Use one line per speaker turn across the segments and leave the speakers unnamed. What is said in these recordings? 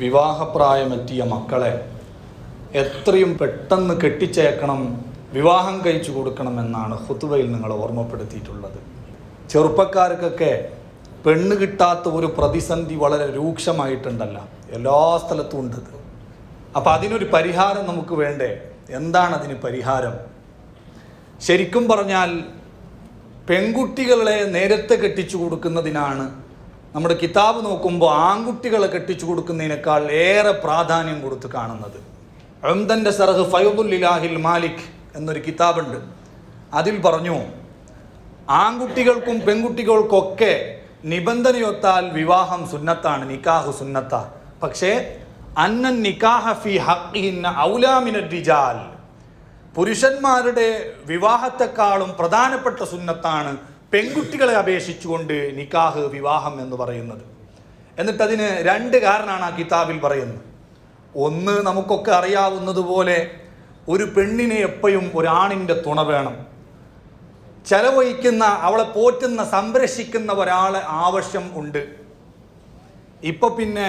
വിവാഹപ്രായമെത്തിയ മക്കളെ എത്രയും പെട്ടെന്ന് കെട്ടിച്ചേക്കണം, വിവാഹം കഴിച്ചു കൊടുക്കണമെന്നാണ് ഖുതുബയിൽ നിങ്ങൾ ഓർമ്മപ്പെടുത്തിയിട്ടുള്ളത്. ചെറുപ്പക്കാർക്കൊക്കെ പെണ്ണ് കിട്ടാത്ത ഒരു പ്രതിസന്ധി വളരെ രൂക്ഷമായിട്ടുണ്ടല്ല, എല്ലാ സ്ഥലത്തും ഉണ്ട്. അപ്പം അതിനൊരു പരിഹാരം നമുക്ക് വേണ്ടേ? എന്താണ് അതിന് പരിഹാരം? ശരിക്കും പറഞ്ഞാൽ പെൺകുട്ടികളെ നേരത്തെ കെട്ടിച്ചു കൊടുക്കുന്നതിനാണ് നമ്മുടെ കിതാബ് നോക്കുമ്പോൾ ആൺകുട്ടികളെ കെട്ടിച്ചു കൊടുക്കുന്നതിനേക്കാൾ ഏറെ പ്രാധാന്യം കൊടുത്ത് കാണുന്നത്. ഉംദന്റെ സർഹ് ഫൈദുൽ ഇലാഹിൽ മാലിക് എന്നൊരു കിതാബുണ്ട്. അതിൽ പറഞ്ഞു, ആൺകുട്ടികൾക്കും പെൺകുട്ടികൾക്കൊക്കെ നിബന്ധനയൊത്താൽ വിവാഹം സുന്നത്താണ്, നിക്കാഹ് സുന്നത്ത. പക്ഷേ അന്നൻ നിക്കാഹ ഫി ഹഖ്ഹിന്ന ഔലാ മിനർ റിജാൽ, പുരുഷന്മാരുടെ വിവാഹത്തെക്കാളും പ്രധാനപ്പെട്ട സുന്നത്താണ് പെൺകുട്ടികളെ അപേക്ഷിച്ചുകൊണ്ട് നിക്കാഹ്, വിവാഹം എന്ന് പറയുന്നത്. എന്നിട്ടതിന് രണ്ട് കാരണമാണ് ആ കിതാബിൽ പറയുന്നത്. ഒന്ന്, നമുക്കൊക്കെ അറിയാവുന്നതുപോലെ ഒരു പെണ്ണിനെ എപ്പോഴും ഒരാണിൻ്റെ തുണ വേണം. ചെലവഴിക്കുന്ന, അവളെ പോറ്റുന്ന, സംരക്ഷിക്കുന്ന ഒരാളെ ആവശ്യം ഉണ്ട്. ഇപ്പം പിന്നെ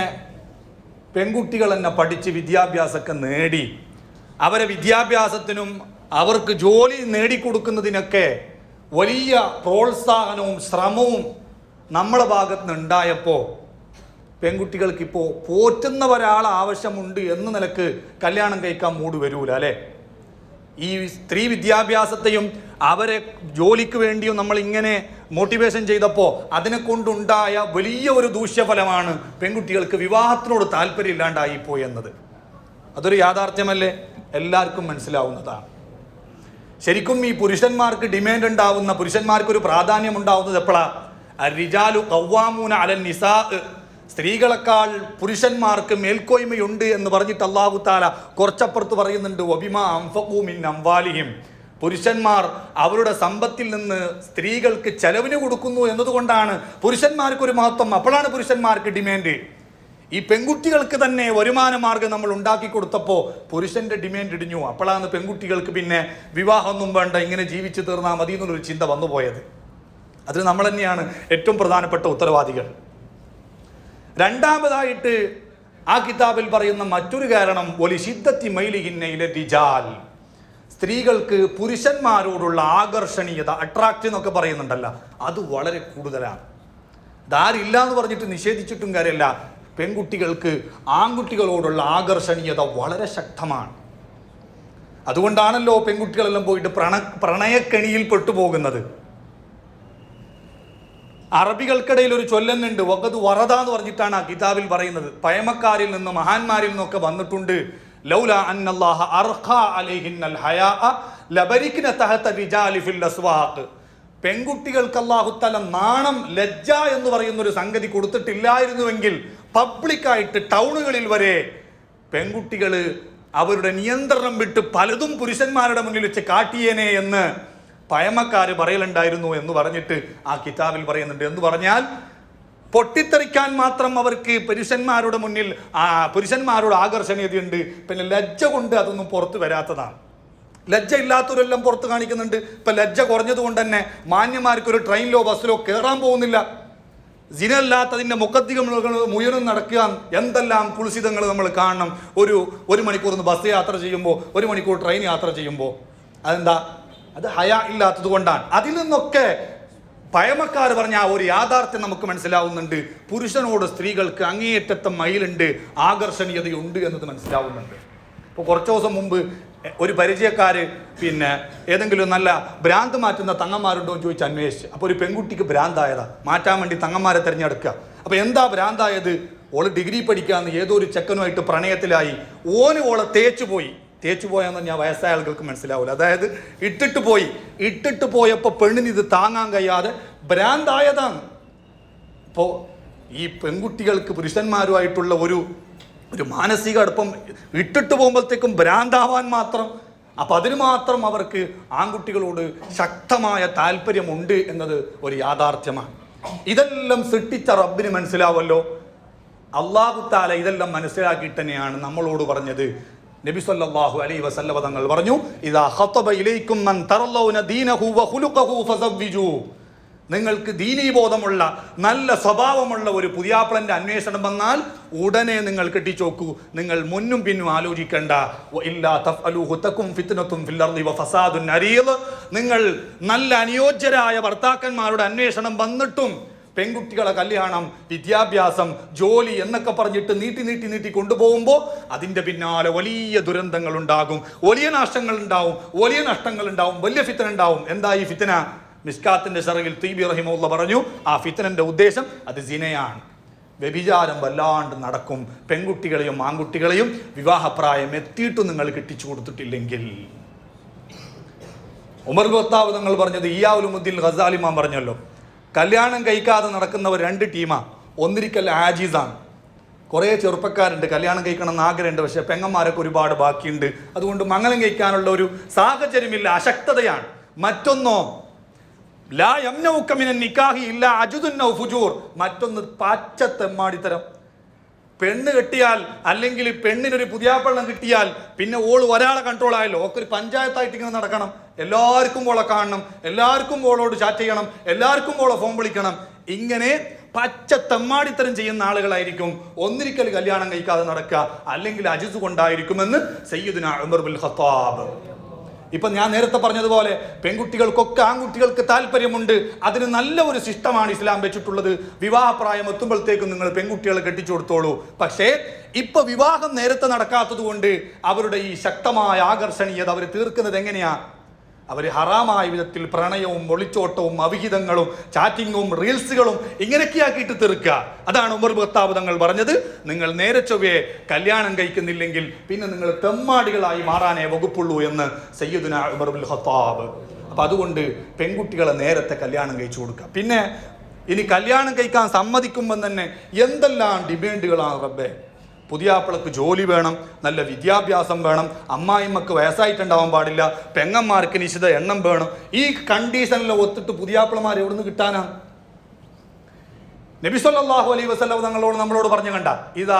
പെൺകുട്ടികൾ തന്നെ പഠിച്ച് വിദ്യാഭ്യാസമൊക്കെ നേടി അവരെ വിദ്യാഭ്യാസത്തിനും അവർക്ക് ജോലി നേടിക്കൊടുക്കുന്നതിനൊക്കെ വലിയ പ്രോത്സാഹനവും ശ്രമവും നമ്മളെ ഭാഗത്ത് നിന്ന് ഉണ്ടായപ്പോൾ പെൺകുട്ടികൾക്കിപ്പോൾ പോറ്റുന്ന ഒരാൾ ആവശ്യമുണ്ട് എന്ന നിലക്ക് കല്യാണം കഴിക്കാൻ മൂട് വരൂല അല്ലേ? ഈ സ്ത്രീ വിദ്യാഭ്യാസത്തെയും അവരെ ജോലിക്ക് വേണ്ടിയും നമ്മൾ ഇങ്ങനെ മോട്ടിവേഷൻ ചെയ്തപ്പോൾ അതിനെ കൊണ്ടുണ്ടായ വലിയ ഒരു ദൂഷ്യഫലമാണ് പെൺകുട്ടികൾക്ക് വിവാഹത്തിനോട് താല്പര്യം ഇല്ലാണ്ടായിപ്പോയി എന്നത്. അതൊരു യാഥാർത്ഥ്യമല്ലേ? എല്ലാവർക്കും മനസ്സിലാവുന്നതാണ്. ശരിക്കും ഈ പുരുഷന്മാർക്ക് ഡിമാൻഡ് ഉണ്ടാവുന്ന, പുരുഷന്മാർക്കൊരു പ്രാധാന്യം ഉണ്ടാവുന്നത് എപ്പോഴാണ്? അർരിജാലു ഖവ്വാമൂന അലൻ നിസാ, സ്ത്രീകളെക്കാൾ പുരുഷന്മാർക്ക് മേൽക്കോയ്മയുണ്ട് എന്ന് പറഞ്ഞിട്ട് അല്ലാഹു തആല കുറച്ചപ്പുറത്ത് പറയുന്നുണ്ട്, വബിമാ അൻഫഖൂ മിൻ അംവാലിഹിം, പുരുഷന്മാർ അവരുടെ സമ്പത്തിൽ നിന്ന് സ്ത്രീകൾക്ക് ചെലവിന് കൊടുക്കുന്നു എന്നതുകൊണ്ടാണ് പുരുഷന്മാർക്കൊരു മഹത്വം. അപ്പോഴാണ് പുരുഷന്മാർക്ക് ഡിമാൻഡ്. ഈ പെൺകുട്ടികൾക്ക് തന്നെ വരുമാന മാർഗം നമ്മൾ ഉണ്ടാക്കി കൊടുത്തപ്പോൾ പുരുഷന്റെ ഡിമാൻഡ് ഇടിഞ്ഞു. അപ്പോഴാണ് പെൺകുട്ടികൾക്ക് പിന്നെ വിവാഹമൊന്നും വേണ്ട, ഇങ്ങനെ ജീവിച്ചു തീർന്നാൽ മതി എന്നുള്ളൊരു ചിന്ത വന്നുപോയത്. അതിന് നമ്മൾ തന്നെയാണ് ഏറ്റവും പ്രധാനപ്പെട്ട ഉത്തരവാദികൾ. രണ്ടാമതായിട്ട് ആ കിതാബിൽ പറയുന്ന മറ്റൊരു കാരണം, വലിശിദ്ദത്തി മൈലിഹിന്ന ഇല റിജാൽ, സ്ത്രീകൾക്ക് പുരുഷന്മാരോടുള്ള ആകർഷണീയത, അട്രാക്റ്റ് എന്നൊക്കെ പറയുന്നുണ്ടല്ലോ, അത് വളരെ കൂടുതലാണ്. ധാരില്ല എന്ന് പറഞ്ഞിട്ട് നിഷേധിച്ചിട്ടും കാര്യമല്ല, പെൺകുട്ടികൾക്ക് ആൺകുട്ടികളോടുള്ള ആകർഷണീയത വളരെ ശക്തമാണ്. അതുകൊണ്ടാണല്ലോ പെൺകുട്ടികളെല്ലാം പോയിട്ട് പ്രണയക്കെണിയിൽ പെട്ടുപോകുന്നത്. അറബികൾക്കിടയിൽ ഒരു ചൊല്ലുന്നുണ്ട്, വഖദ് വറദ എന്ന് പറഞ്ഞിട്ടാണ് ആ കിതാബിൽ പറയുന്നത്. പഴമക്കാരിൽ നിന്ന്, മഹാന്മാരിൽ നിന്നൊക്കെ വന്നിട്ടുണ്ട്, ലൗലാ അന്നല്ലാഹ അർഖാ അലൈഹിന്നൽ ഹയാ ലബരിക്ന തഹത റിജാലി ഫിൽ അസ്വാഖ്, പെൺകുട്ടികൾക്ക് അല്ലാഹു തആല നാണം, ലജ്ജ എന്ന് പറയുന്ന ഒരു സംഗതി കൊടുത്തിട്ടില്ലായിരുന്നുവെങ്കിൽ പബ്ലിക്കായിട്ട് ടൗണുകളിൽ വരെ പെൺകുട്ടികൾ അവരുടെ നിയന്ത്രണം വിട്ട് പലതും പുരുഷന്മാരുടെ മുന്നിൽ വെച്ച് കാട്ടിയേനെ എന്ന് പഴമക്കാർ പറയലുണ്ടായിരുന്നു എന്ന് പറഞ്ഞിട്ട് ആ കിതാബിൽ പറയുന്നുണ്ട്. എന്ന് പറഞ്ഞാൽ പൊട്ടിത്തെറിക്കാൻ മാത്രം അവർക്ക് പുരുഷന്മാരുടെ മുന്നിൽ പുരുഷന്മാരോട് ആകർഷണീയതയുണ്ട്, പിന്നെ ലജ്ജ കൊണ്ട് അതൊന്നും പുറത്തു വരാത്തതാണ്. ലജ്ജ ഇല്ലാത്തവരെല്ലാം പുറത്ത് കാണിക്കുന്നുണ്ട്. ഇപ്പം ലജ്ജ കുറഞ്ഞത് കൊണ്ട് തന്നെ മാന്യന്മാർക്കൊരു ട്രെയിനിലോ ബസ്സിലോ കയറാൻ പോകുന്നില്ല. ജിനല്ലാത്തതിൻ്റെ മുഖദ്ദികൾ മുഴുവനും നടക്കുക, എന്തെല്ലാം കുൽസിതങ്ങൾ നമ്മൾ കാണണം. ഒരു മണിക്കൂർ ബസ് യാത്ര ചെയ്യുമ്പോൾ, ഒരു മണിക്കൂർ ട്രെയിൻ യാത്ര ചെയ്യുമ്പോൾ. അതെന്താ? അത് ഹയാ ഇല്ലാത്തത് കൊണ്ടാണ്. അതിൽ നിന്നൊക്കെ പഴമക്കാർ പറഞ്ഞ ആ ഒരു യാഥാർത്ഥ്യം നമുക്ക് മനസ്സിലാവുന്നുണ്ട്. പുരുഷനോട് സ്ത്രീകൾക്ക് അങ്ങേയറ്റത്തെ മയിലുണ്ട്, ആകർഷണീയതയുണ്ട് എന്നത് മനസ്സിലാവുന്നുണ്ട്. ഇപ്പോൾ കുറച്ച് ദിവസം മുമ്പ് ഒരു പരിചയക്കാർ പിന്നെ ഏതെങ്കിലും നല്ല ഭ്രാന്ത് മാറ്റുന്ന തങ്ങന്മാരുണ്ടോ എന്ന് ചോദിച്ച് അന്വേഷിച്ച്, അപ്പോൾ ഒരു പെൺകുട്ടിക്ക് ഭ്രാന്തായതാ, മാറ്റാൻ വേണ്ടി തങ്ങന്മാരെ തിരഞ്ഞെടുക്കുക. അപ്പോൾ എന്താ ഭ്രാന്തായത്? ഓള് ഡിഗ്രി പഠിക്കാമെന്ന് ഏതോ ഒരു ചെക്കനുമായിട്ട് പ്രണയത്തിലായി, ഓളെ തേച്ചു പോയെന്ന് ഞാൻ വയസ്സായ ആളുകൾക്ക് മനസ്സിലാവില്ല. അതായത് ഇട്ടിട്ട് പോയപ്പോൾ പെണ്ണിന് ഇത് താങ്ങാൻ കഴിയാതെ ഭ്രാന്തായതാണ്. ഇപ്പോൾ ഈ പെൺകുട്ടികൾക്ക് പുരുഷന്മാരുമായിട്ടുള്ള ഒരു മാനസിക അടുപ്പം ഇട്ടിട്ട് പോകുമ്പോഴത്തേക്കും ഭ്രാന്താവാൻ മാത്രം, അപ്പം അതിന് മാത്രം അവർക്ക് ആൺകുട്ടികളോട് ശക്തമായ താല്പര്യമുണ്ട് എന്നത് ഒരു യാഥാർത്ഥ്യമാണ്. ഇതെല്ലാം സൃഷ്ടിച്ച റബ്ബിന് മനസ്സിലാവല്ലോ. അല്ലാഹു തആല ഇതെല്ലാം മനസ്സിലാക്കിയിട്ട് തന്നെയാണ് നമ്മളോട് പറഞ്ഞത്. നബി സല്ലല്ലാഹു അലൈഹി വസല്ലം തങ്ങൾ പറഞ്ഞു, ഇദാ ഖതബ ഇലൈക്കും മൻ തറല്ലൗന ദീനഹു വ ഖുലുഖഹു ഫസവ്വിജു, നിങ്ങൾക്ക് ദീനീബോധമുള്ള നല്ല സ്വഭാവമുള്ള ഒരു പുതിയാപ്ലന്റെ അന്വേഷണം വന്നാൽ ഉടനെ നിങ്ങൾ കെട്ടിച്ചോക്കൂ. നിങ്ങൾ മുന്നും പിന്നും ആലോചിക്കേണ്ട. നിങ്ങൾ നല്ല അനുയോജ്യരായ ഭർത്താക്കന്മാരുടെ അന്വേഷണം വന്നിട്ടും പെൺകുട്ടികളെ കല്യാണം, വിദ്യാഭ്യാസം, ജോലി എന്നൊക്കെ പറഞ്ഞിട്ട് നീട്ടി കൊണ്ടുപോകുമ്പോൾ അതിൻ്റെ പിന്നാലെ വലിയ ദുരന്തങ്ങൾ ഉണ്ടാകും, വലിയ നാശങ്ങൾ ഉണ്ടാവും, വലിയ നഷ്ടങ്ങൾ ഉണ്ടാവും, വലിയ ഫിത്തന ഉണ്ടാവും. എന്താ ഈ ഫിത്തന? മിസ്കാത്തിന്റെ ശറഹിൽ തീബി റഹിമഹുല്ലാഹ് പറഞ്ഞു, ആ ഫിത്തനന്റെ ഉദ്ദേശം അത് സിനയാണ്. വ്യഭിചാരം വല്ലാണ്ട് നടക്കും. പെൺകുട്ടികളെയും ആൺകുട്ടികളെയും വിവാഹപ്രായം എത്തിയിട്ടും നിങ്ങൾ കെട്ടിച്ചു കൊടുത്തിട്ടില്ലെങ്കിൽ. ഉമർ ഖത്താബ് തങ്ങൾ പറഞ്ഞത് ഇയാഉലുദ്ദീൻ ഗസാലി ഇമാം പറഞ്ഞല്ലോ, കല്യാണം കഴിക്കാതെ നടക്കുന്നവർ രണ്ട് ടീമാ. ഒന്നിരിക്കൽ ആജിസാണ്, കുറേ ചെറുപ്പക്കാരുണ്ട്, കല്യാണം കഴിക്കണം എന്ന് ആഗ്രഹമുണ്ട്, പക്ഷെ പെങ്ങന്മാരൊക്കെ ഒരുപാട് ബാക്കിയുണ്ട്, അതുകൊണ്ട് മംഗലം കഴിക്കാനുള്ള ഒരു സാഹചര്യമില്ല, അശക്തതയാണ്. മറ്റൊന്നോ ലാ യംനഉക മിനൻ നിക്കാഹി ഇല്ലാ അജ്ദുൻ ഔ ഫുജൂർ, മറ്റൊന്ന് പാച്ചത്തെമ്മാടിത്തരം. പെണ്ണ് കെട്ടിയാൽ അല്ലെങ്കിൽ പെണ്ണിനൊരു പുതിയാപ്പള്ളം കിട്ടിയാൽ പിന്നെ ഓള് ഒരാളെ കൺട്രോൾ ആയല്ലോ, ഒക്കെ ഒരു പഞ്ചായത്തായിട്ട് ഇങ്ങനെ നടക്കണം. എല്ലാവർക്കും ഓളെ കാണണം, എല്ലാവർക്കും ഓളോട് ചാറ്റ് ചെയ്യണം, എല്ലാവർക്കും ഓളെ ഫോൺ വിളിക്കണം. ഇങ്ങനെ പച്ച തെമ്മാടിത്തരം ചെയ്യുന്ന ആളുകളായിരിക്കും ഒന്നിരിക്കൽ കല്യാണം കഴിക്കാതെ നടക്കുക, അല്ലെങ്കിൽ അജിസ് കൊണ്ടായിരിക്കുമെന്ന് സയ്യിദുനാ ഉമർ ബിൻ ഖത്താബ്. ഇപ്പൊ ഞാൻ നേരത്തെ പറഞ്ഞതുപോലെ പെൺകുട്ടികൾക്കൊക്കെ ആൺകുട്ടികൾക്ക് താല്പര്യമുണ്ട്. അതിന് നല്ല ഒരു സിസ്റ്റമാണ് ഇസ്ലാം വെച്ചിട്ടുള്ളത്. വിവാഹപ്രായം എത്തുമ്പോഴത്തേക്കും നിങ്ങൾ പെൺകുട്ടികളെ കെട്ടിച്ചു കൊടുത്തോളൂ. പക്ഷേ ഇപ്പൊ വിവാഹം നേരത്തെ നടക്കാത്തത് കൊണ്ട് അവരുടെ ഈ ശക്തമായ ആകർഷണീയത അവർ തീർക്കുന്നത് എങ്ങനെയാ? അവർ ഹറാമായ വിധത്തിൽ പ്രണയവും ഒളിച്ചോട്ടവും അവിഹിതങ്ങളും ചാറ്റിങ്ങും റീൽസുകളും ഇങ്ങനെയൊക്കെ ആക്കിയിട്ട് തീർക്കുക. അതാണ് ഉമർ ഖത്താബ് തങ്ങൾ പറഞ്ഞത്, നിങ്ങൾ നേരെ ചൊവ്വേ കല്യാണം കഴിക്കുന്നില്ലെങ്കിൽ പിന്നെ നിങ്ങൾ തെമ്മാടികളായി മാറാനേ വകുപ്പുള്ളൂ എന്ന് സയ്യിദുനാ ഉമർ ബിൻ ഖത്താബ്. അപ്പൊ അതുകൊണ്ട് പെൺകുട്ടികളെ നേരത്തെ കല്യാണം കഴിച്ചു കൊടുക്കുക. പിന്നെ ഇനി കല്യാണം കഴിക്കാൻ സമ്മതിക്കുമ്പോൾ തന്നെ എന്തെല്ലാം ഡിമാൻഡുകളാണ് റബ്ബേ. പുതിയാപ്പിളക്ക് ജോലി വേണം, നല്ല വിദ്യാഭ്യാസം വേണം, അമ്മായിമ്മക്ക് വയസ്സായിട്ടുണ്ടാവാൻ പാടില്ല, പെങ്ങന്മാർക്ക് നിശ്ചിത എണ്ണം വേണം. ഈ കണ്ടീഷനിൽ ഒത്തിട്ട് പുതിയാപ്പിളമാർ എവിടുന്ന് കിട്ടാനാണ്? നബി സല്ലല്ലാഹു അലൈഹി വസല്ലം നമ്മളോട് പറഞ്ഞു കണ്ട, ഇദാ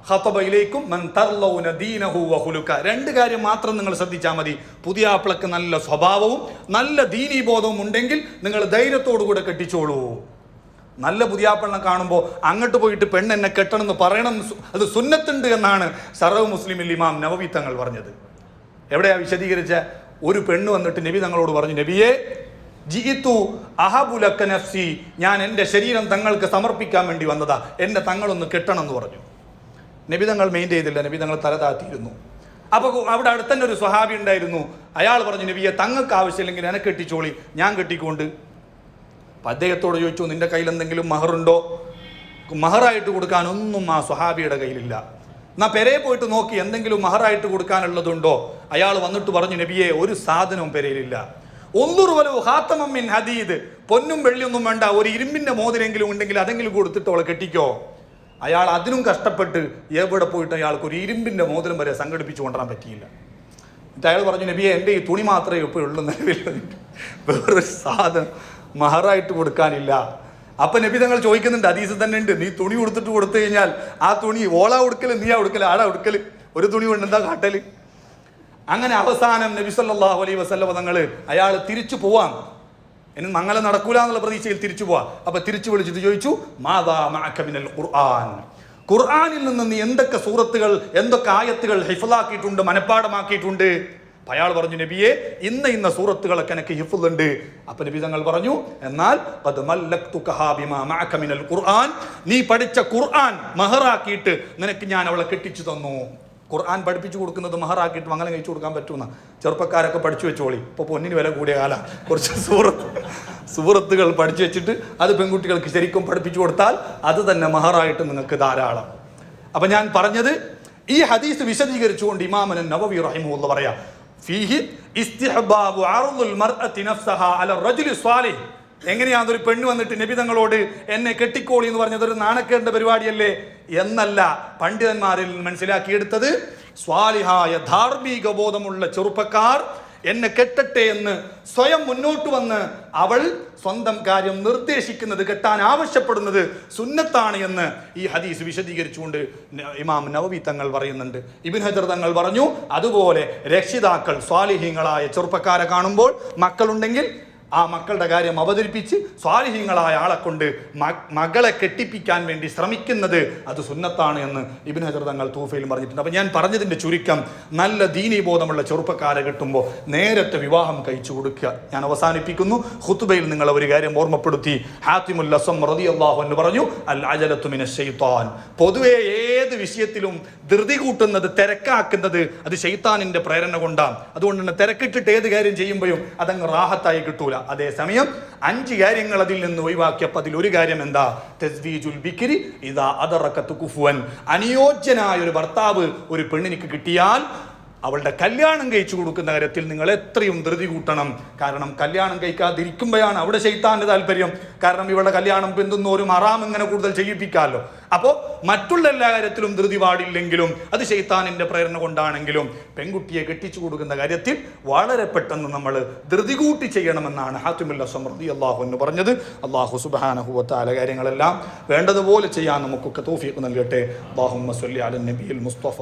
ഖതബ ഇലൈക്കും മൻ തർലൗന ദീനഹു വഖുലുക. രണ്ട് കാര്യം മാത്രം നിങ്ങൾ ശ്രദ്ധിച്ചാൽ മതി. പുതിയാപ്പിളക്ക് നല്ല സ്വഭാവവും നല്ല ദീനീബോധവും ഉണ്ടെങ്കിൽ നിങ്ങൾ ധൈര്യത്തോടു കൂടെ കെട്ടിച്ചോളൂ. നല്ല പുതിയാപ്പെണ്ണെ കാണുമ്പോൾ അങ്ങോട്ട് പോയിട്ട് പെണ്ണ് എന്നെ കെട്ടണം എന്ന് പറയണം, അത് സുന്നത്തുണ്ട് എന്നാണ് ശറഹ് മുസ്ലിമിൽ ഇമാം നവവി തങ്ങൾ പറഞ്ഞത്. എവിടെയാ വിശദീകരിച്ച? ഒരു പെണ്ണ് വന്നിട്ട് നബി തങ്ങളോട് പറഞ്ഞു, നബിയെ ജിഇതു അഹബു ലക നഫ്സി, ഞാൻ എൻ്റെ ശരീരം തങ്ങൾക്ക് സമർപ്പിക്കാൻ വേണ്ടി വന്നതാ, എന്നെ തങ്ങളൊന്ന് കെട്ടണം എന്ന് പറഞ്ഞു. നബി തങ്ങൾ മെയിൻ ചെയ്തില്ല, നബി തങ്ങൾ തല താത്തിയിരുന്നു. അപ്പോൾ അവിടെ അടുത്തന്നെ ഒരു സ്വഹാബി ഉണ്ടായിരുന്നു. അയാൾ പറഞ്ഞു, നബിയെ തങ്ങൾക്ക് ആവശ്യമില്ലെങ്കിൽ എന്നെ കെട്ടിച്ചോളി, ഞാൻ കെട്ടിക്കൊണ്ട്. അദ്ദേഹത്തോട് ചോദിച്ചു, നിന്റെ കയ്യിൽ എന്തെങ്കിലും മഹറുണ്ടോ? മഹറായിട്ട് കൊടുക്കാനൊന്നും ആ സ്വഹാബിയുടെ കയ്യിലില്ല. എന്നാ പെരയെ പോയിട്ട് നോക്കി എന്തെങ്കിലും മഹറായിട്ട് കൊടുക്കാനുള്ളതുണ്ടോ? അയാൾ വന്നിട്ട് പറഞ്ഞു, നബിയെ ഒരു സാധനവും പെരയിലില്ല. ഒന്നുറുവലോ ഹാത്തമം മിൻ ഹദീദ്, പൊന്നും വെള്ളിയൊന്നും വേണ്ട, ഒരു ഇരുമ്പിന്റെ മോതിരെങ്കിലും ഉണ്ടെങ്കിൽ അതെങ്കിലും കൊടുത്തിട്ട് അവളെ കെട്ടിക്കോ. അയാൾ അതിനും കഷ്ടപ്പെട്ട് എവിടെ പോയിട്ട് അയാൾക്ക് ഒരു ഇരുമ്പിന്റെ മോതിരം വരെ സംഘടിപ്പിച്ചു കൊണ്ടുവരാൻ പറ്റിയില്ല. എന്നിട്ട് അയാൾ പറഞ്ഞു, നബിയെ എൻ്റെ ഈ തുണി മാത്രമേ ഇപ്പോൾ ഉള്ളൂ, നിലവിൽ വേറൊരു സാധനം മഹറായിട്ട് കൊടുക്കാനില്ല. അപ്പൊ നബി തങ്ങൾ ചോദിക്കുന്നുണ്ട്, ഹദീസിൽ തന്നെ ഉണ്ട്, നീ തുണി കൊടുത്തിട്ട് കൊടുത്തു കഴിഞ്ഞാൽ ആ തുണി ഓളാ ഉടുക്കല്, നീയാ ഉടുക്കല്, ആടാ ഉടുക്കല്, ഒരു തുണി കൊണ്ട് എന്താ കാട്ടല്? അങ്ങനെ അവസാനം നബി സല്ലല്ലാഹു അലൈഹി വസല്ലം തങ്ങൾ അയാൾ തിരിച്ചു പോവാൻ, ഇനി മംഗലം നടക്കൂല എന്നുള്ള പ്രതീക്ഷയിൽ തിരിച്ചു പോവാ. അപ്പൊ തിരിച്ചു വിളിച്ചിട്ട് ചോദിച്ചു, മാദാ മഅക മിനൽ ഖുർആൻ, ഖുർആനിൽ നിന്ന് നീ എന്തൊക്കെ സൂറത്തുകൾ എന്തൊക്കെ ആയത്തുകൾ ഹിഫ്ളാക്കിയിട്ടുണ്ട്, മനഃപ്പാടമാക്കിയിട്ടുണ്ട്? അയാൾ പറഞ്ഞു, നബിയെ ഇന്ന സൂറത്തുകളൊക്കെ എനിക്ക് ഹിഫ്ളുണ്ട്. അപ്പൊ നബി തങ്ങൾ പറഞ്ഞു, എന്നാൽ ഖുർആൻ, നീ പഠിച്ച ഖുർആൻ മഹറാക്കിയിട്ട് നിനക്ക് ഞാൻ അവളെ കെട്ടിച്ചു തന്നു. ഖുർആൻ പഠിപ്പിച്ചു കൊടുക്കുന്നത് മഹറാക്കിയിട്ട് മംഗലം കഴിച്ചു കൊടുക്കാൻ പറ്റുമെന്ന ചെറുപ്പക്കാരൊക്കെ പഠിച്ചു വെച്ചോളി. ഇപ്പോൾ പൊന്നിന് വില കൂടിയ കാല, കുറച്ച് സൂറത്തുകൾ പഠിച്ചു വെച്ചിട്ട് അത് പെൺകുട്ടികൾക്ക് ശരിക്കും പഠിപ്പിച്ചു കൊടുത്താൽ അത് തന്നെ മഹറായിട്ട് നിങ്ങൾക്ക് ധാരാളം. അപ്പൊ ഞാൻ പറഞ്ഞത്, ഈ ഹദീസ് വിശദീകരിച്ചുകൊണ്ട് ഇമാം നവവി റഹിമഹുല്ലാഹ് പറയാ, ഫീഹി ഇസ്തിഹ്ബാബു അർളുൽ മർഅതി നഫ്സഹാ അല റജുലി സ്വാലിഹ്. എങ്ങനെയാണ് ഒരു പെണ്ണ് വന്നിട്ട് നബി തങ്ങളോട് എന്നെ കെട്ടിക്കോളി എന്ന് പറഞ്ഞത് ഒരു നാണക്കേണ്ട പരിപാടിയല്ലേ എന്നല്ല പണ്ഡിതന്മാരിൽ മനസ്സിലാക്കിയെടുത്തത്. സ്വാലിഹായ ധാർമ്മിക ബോധമുള്ള ചെറുപ്പക്കാർ എന്നെ കെട്ടട്ടെ എന്ന് സ്വയം മുന്നോട്ട് വന്ന് അവൾ സ്വന്തം കാര്യം നിർദ്ദേശിക്കുന്നത്, കെട്ടാൻ ആവശ്യപ്പെടുന്നത് സുന്നത്താണ് എന്ന് ഈ ഹദീസ് വിശദീകരിച്ചുകൊണ്ട് ഇമാം നവവി തങ്ങൾ പറയുന്നുണ്ട്. ഇബ്നു ഹജർ തങ്ങൾ പറഞ്ഞു, അതുപോലെ രക്ഷിതാക്കൾ സ്വാലിഹീങ്ങളായ ചെറുപ്പക്കാരെ കാണുമ്പോൾ, മക്കളുണ്ടെങ്കിൽ ആ മക്കളുടെ കാര്യം അവതരിപ്പിച്ച് സ്വാലിഹീങ്ങളായ ആളെ കൊണ്ട് മകളെ കെട്ടിപ്പിക്കാൻ വേണ്ടി ശ്രമിക്കുന്നത് അത് സുന്നത്താണ് എന്ന് ഇബ്നു ഹജർ തങ്ങൾ തൂഫയിൽ പറഞ്ഞിട്ടുണ്ട്. അപ്പം ഞാൻ പറഞ്ഞതിൻ്റെ ചുരുക്കം, നല്ല ദീനീബോധമുള്ള ചെറുപ്പക്കാരെ കിട്ടുമ്പോൾ നേരത്തെ വിവാഹം കഴിച്ചു കൊടുക്കുക. ഞാൻ അവസാനിപ്പിക്കുന്നു. ഖുതുബയിൽ നിങ്ങൾ ഒരു കാര്യം ഓർമ്മപ്പെടുത്തി. ഹാത്തിമുൽ അസ്വം റളിയല്ലാഹു അൻഹു പറഞ്ഞു, അൽ അജലത്തു മിനശ് ശൈത്താൻ. പൊതുവെ ഏത് വിഷയത്തിലും ധൃതി കൂട്ടുന്നത്, തിരക്കാക്കുന്നത് അത് ശൈത്താനിന്റെ പ്രേരണ കൊണ്ടാണ്. അതുകൊണ്ട് തന്നെ തിരക്കിട്ടിട്ട് ഏത് കാര്യം ചെയ്യുമ്പോഴും അതങ്ങ് റാഹത്തായി കിട്ടൂല. അതേസമയം 5 കാര്യങ്ങൾ അതിൽ നിന്ന് ഒഴിവാക്കിയപ്പോൾ അതിലൊരു കാര്യം എന്താ? തസ്വീജുൽ ബിക്രി ഇദാ അദറകത് കുഫുവൻ. അനുയോജ്യനായ ഒരു ഭർത്താവ് ഒരു പെണ്ണിനിക്ക് കിട്ടിയാൽ അവളുടെ കല്യാണം കഴിച്ചു കൊടുക്കുന്ന കാര്യത്തിൽ നിങ്ങൾ എത്രയും ധൃതി കൂട്ടണം. കാരണം കല്യാണം കഴിക്കാതിരിക്കുമ്പോഴാണ് അവിടെ ശൈത്താന്റെ താല്പര്യം. കാരണം ഇവളുടെ കല്യാണം പിന്തുന്നോരും ഹറാം ഇങ്ങനെ കൂടുതൽ ചെയ്യിപ്പിക്കാമല്ലോ. അപ്പോൾ മറ്റുള്ള എല്ലാ കാര്യത്തിലും ധൃതി പാടില്ലെങ്കിലും അത് ശൈത്താനിന്റെ പ്രേരണ കൊണ്ടാണെങ്കിലും പെൺകുട്ടിയെ കെട്ടിച്ചു കൊടുക്കുന്ന കാര്യത്തിൽ വളരെ പെട്ടെന്ന് നമ്മൾ ധൃതി കൂട്ടി ചെയ്യണമെന്നാണ് ഹാത്തിമുൽ അസ്വം റളിയല്ലാഹു അൻഹു പറഞ്ഞത്. അല്ലാഹു സുബ്ഹാനഹു വ തആല കാര്യങ്ങളെല്ലാം വേണ്ടതുപോലെ ചെയ്യാൻ നമുക്കൊക്കെ തൗഫീഖ് നൽകട്ടെ. അല്ലാഹുമ്മ സ്വല്ലി അലൻ നബിയിൽ മുസ്തഫ.